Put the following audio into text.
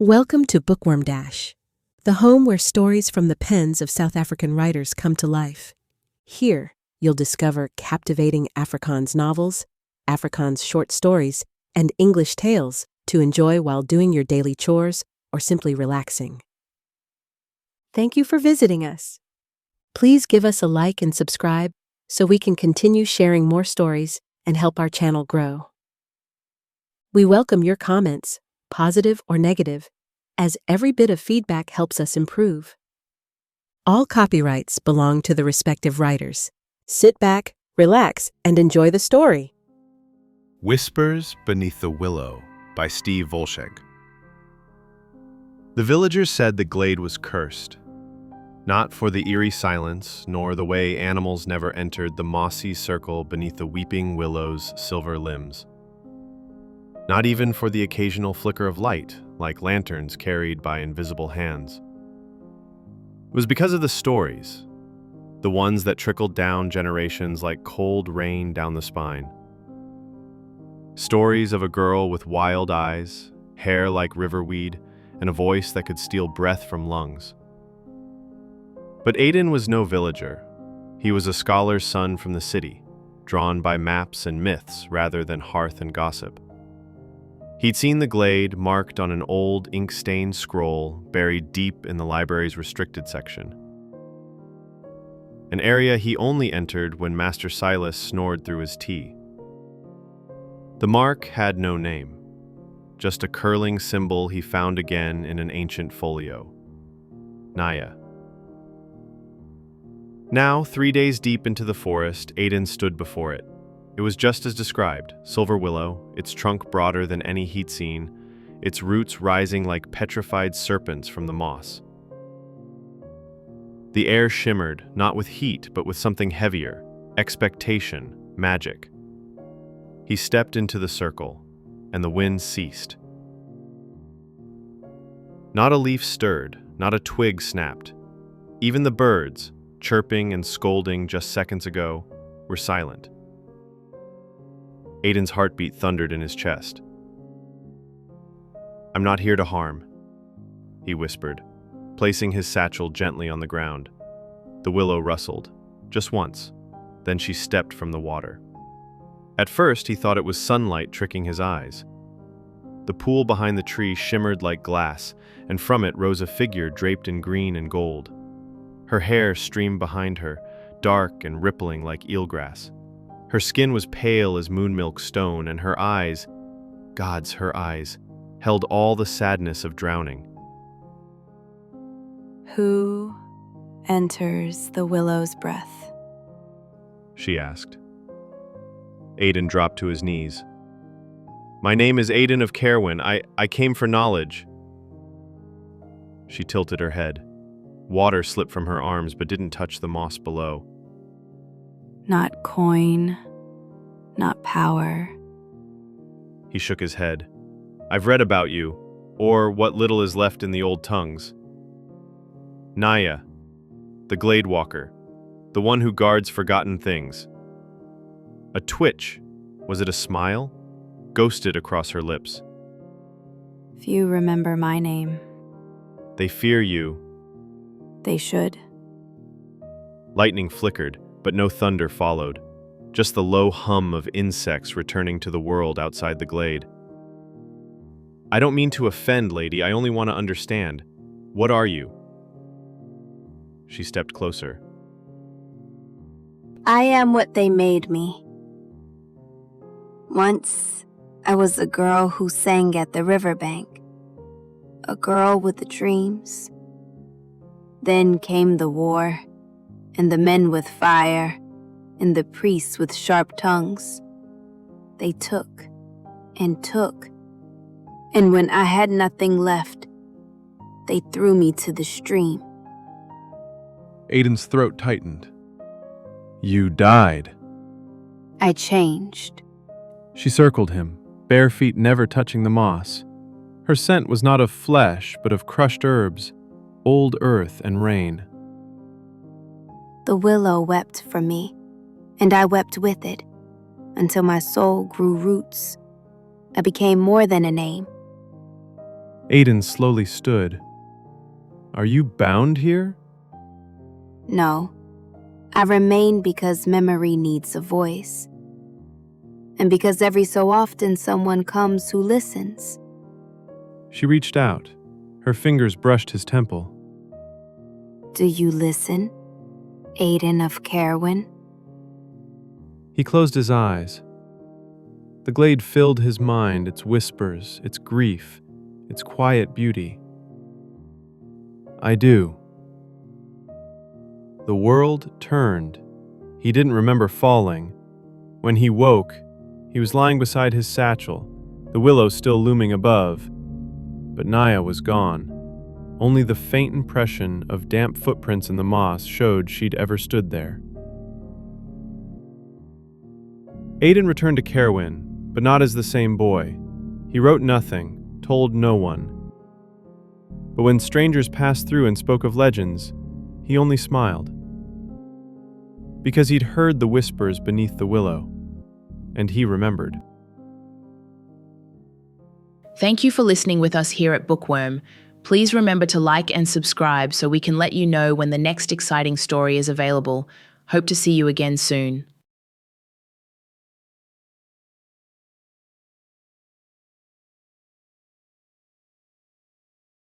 Welcome to Bookworm Dash, the home where stories from the pens of South African writers come to life. Here, you'll discover captivating Afrikaans novels, Afrikaans short stories, and English tales to enjoy while doing your daily chores or simply relaxing. Thank you for visiting us. Please give us a like and subscribe so we can continue sharing more stories and help our channel grow. We welcome your comments, positive or negative, as every bit of feedback helps us improve. All copyrights belong to the respective writers. Sit back, relax, and enjoy the story. Whispers Beneath the Willow by Steve Volshek. The villagers said the glade was cursed, not for the eerie silence, nor the way animals never entered the mossy circle beneath the weeping willow's silver limbs. Not even for the occasional flicker of light, like lanterns carried by invisible hands. It was because of the stories, the ones that trickled down generations like cold rain down the spine. Stories of a girl with wild eyes, hair like riverweed, and a voice that could steal breath from lungs. But Aiden was no villager. He was a scholar's son from the city, drawn by maps and myths rather than hearth and gossip. He'd seen the glade marked on an old ink-stained scroll buried deep in the library's restricted section. An area he only entered when Master Silas snored through his tea. The mark had no name, just a curling symbol he found again in an ancient folio. Naya. Now, 3 days deep into the forest, Aiden stood before it. It was just as described, silver willow, its trunk broader than any he'd seen, its roots rising like petrified serpents from the moss. The air shimmered, not with heat, but with something heavier, expectation, magic. He stepped into the circle, and the wind ceased. Not a leaf stirred, not a twig snapped. Even the birds, chirping and scolding just seconds ago, were silent. Aiden's heartbeat thundered in his chest. "I'm not here to harm," he whispered, placing his satchel gently on the ground. The willow rustled, just once, then she stepped from the water. At first, he thought it was sunlight tricking his eyes. The pool behind the tree shimmered like glass, and from it rose a figure draped in green and gold. Her hair streamed behind her, dark and rippling like eelgrass. Her skin was pale as moon-milk stone, and her eyes, her eyes, held all the sadness of drowning. "Who enters the willow's breath?" she asked. Aiden dropped to his knees. "My name is Aiden of Caerwyn. I came for knowledge." She tilted her head. Water slipped from her arms but didn't touch the moss below. "Not coin, not power." He shook his head. "I've read about you, or what little is left in the old tongues. Naya, the Glade Walker, the one who guards forgotten things." A twitch, was it a smile, ghosted across her lips. "Few remember my name." "They fear you." "They should." Lightning flickered, but no thunder followed, just the low hum of insects returning to the world outside the glade. "I don't mean to offend, lady, I only want to understand. What are you?" She stepped closer. "I am what they made me. Once, I was a girl who sang at the riverbank, a girl with the dreams. Then came the war, and the men with fire, and the priests with sharp tongues. They took, and when I had nothing left, they threw me to the stream." Aiden's throat tightened. "You died." "I changed." She circled him, bare feet never touching the moss. Her scent was not of flesh, but of crushed herbs, old earth and rain. "The willow wept for me, and I wept with it, until my soul grew roots. I became more than a name. Aiden slowly stood. Are you bound here? No, I remain because memory needs a voice. And because every so often someone comes who listens. She reached out. Her fingers brushed his temple. Do you listen, Aiden of Carwin? He closed his eyes. The glade filled his mind, its whispers, its grief, its quiet beauty. I do. The world turned. He didn't remember falling. When he woke, he was lying beside his satchel, the willow still looming above. But Naya was gone. Only the faint impression of damp footprints in the moss showed she'd ever stood there. Aiden returned to Carwin, but not as the same boy. He wrote nothing, told no one. But when strangers passed through and spoke of legends, he only smiled. Because he'd heard the whispers beneath the willow, and he remembered. Thank you for listening with us here at Bookworm. Please remember to like and subscribe so we can let you know when the next exciting story is available. Hope to see you again soon.